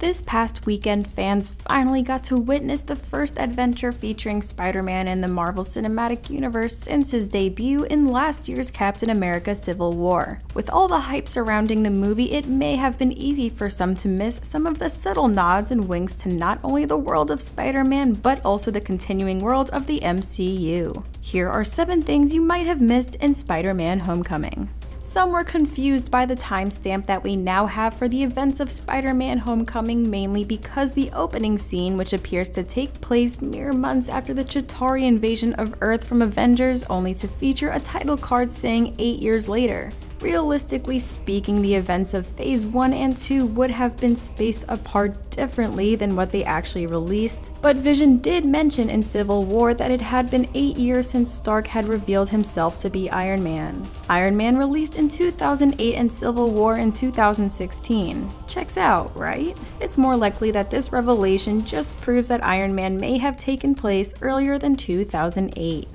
This past weekend, fans finally got to witness the first adventure featuring Spider-Man in the Marvel Cinematic Universe since his debut in last year's Captain America: Civil War. With all the hype surrounding the movie, it may have been easy for some to miss some of the subtle nods and winks to not only the world of Spider-Man, but also the continuing world of the MCU. Here are 7 things you might have missed in Spider-Man: Homecoming. Some were confused by the timestamp that we now have for the events of Spider-Man: Homecoming, mainly because the opening scene, which appears to take place mere months after the Chitauri invasion of Earth from Avengers, only to feature a title card saying 8 years later. Realistically speaking, the events of Phase 1 and 2 would have been spaced apart differently than what they actually released, but Vision did mention in Civil War that it had been 8 years since Stark had revealed himself to be Iron Man. Iron Man released in 2008 and Civil War in 2016. Checks out, right? It's more likely that this revelation just proves that Iron Man may have taken place earlier than 2008.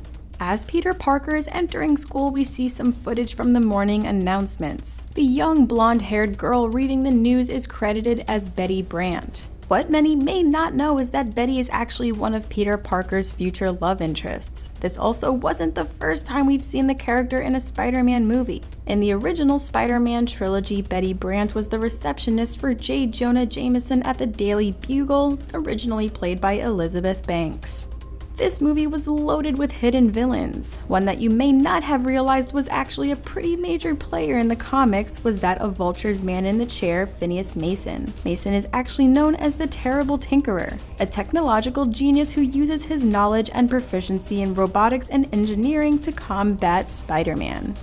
As Peter Parker is entering school, we see some footage from the morning announcements. The young blonde-haired girl reading the news is credited as Betty Brant. What many may not know is that Betty is actually one of Peter Parker's future love interests. This also wasn't the first time we've seen the character in a Spider-Man movie. In the original Spider-Man trilogy, Betty Brant was the receptionist for J. Jonah Jameson at the Daily Bugle, originally played by Elizabeth Banks. This movie was loaded with hidden villains. One that you may not have realized was actually a pretty major player in the comics was that of Vulture's man in the chair, Phineas Mason. Mason is actually known as the Terrible Tinkerer, a technological genius who uses his knowledge and proficiency in robotics and engineering to combat Spider-Man.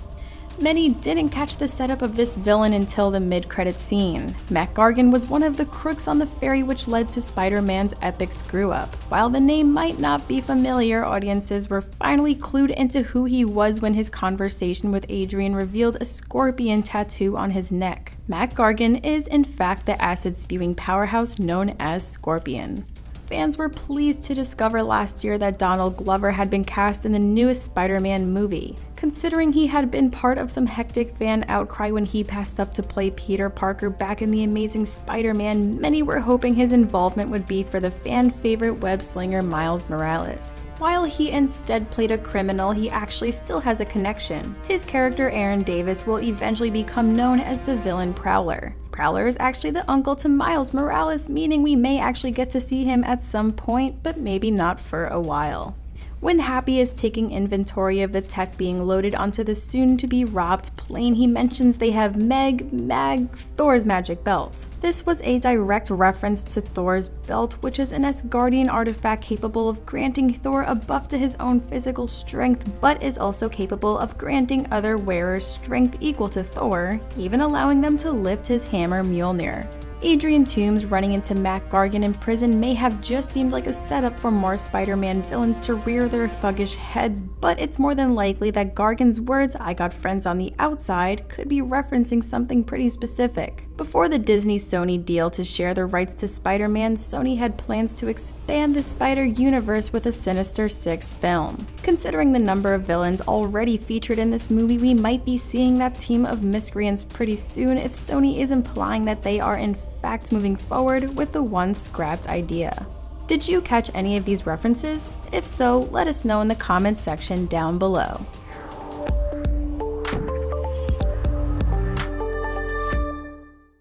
Many didn't catch the setup of this villain until the mid-credits scene. Mac Gargan was one of the crooks on the ferry which led to Spider-Man's epic screw-up. While the name might not be familiar, audiences were finally clued into who he was when his conversation with Adrian revealed a scorpion tattoo on his neck. Mac Gargan is in fact the acid-spewing powerhouse known as Scorpion. Fans were pleased to discover last year that Donald Glover had been cast in the newest Spider-Man movie. Considering he had been part of some hectic fan outcry when he passed up to play Peter Parker back in The Amazing Spider-Man, many were hoping his involvement would be for the fan-favorite web-slinger Miles Morales. While he instead played a criminal, he actually still has a connection. His character Aaron Davis will eventually become known as the villain Prowler. Prowler is actually the uncle to Miles Morales, meaning we may actually get to see him at some point, but maybe not for a while. When Happy is taking inventory of the tech being loaded onto the soon-to-be robbed plane, he mentions they have Thor's magic belt. This was a direct reference to Thor's belt, which is an Asgardian artifact capable of granting Thor a buff to his own physical strength, but is also capable of granting other wearers strength equal to Thor, even allowing them to lift his hammer Mjolnir. Adrian Toomes running into Mac Gargan in prison may have just seemed like a setup for more Spider-Man villains to rear their thuggish heads, but it's more than likely that Gargan's words, "I got friends on the outside," could be referencing something pretty specific. Before the Disney-Sony deal to share the rights to Spider-Man, Sony had plans to expand the Spider-Universe with a Sinister Six film. Considering the number of villains already featured in this movie, we might be seeing that team of miscreants pretty soon if Sony is implying that they are in fact moving forward with the once scrapped idea. Did you catch any of these references? If so, let us know in the comments section down below.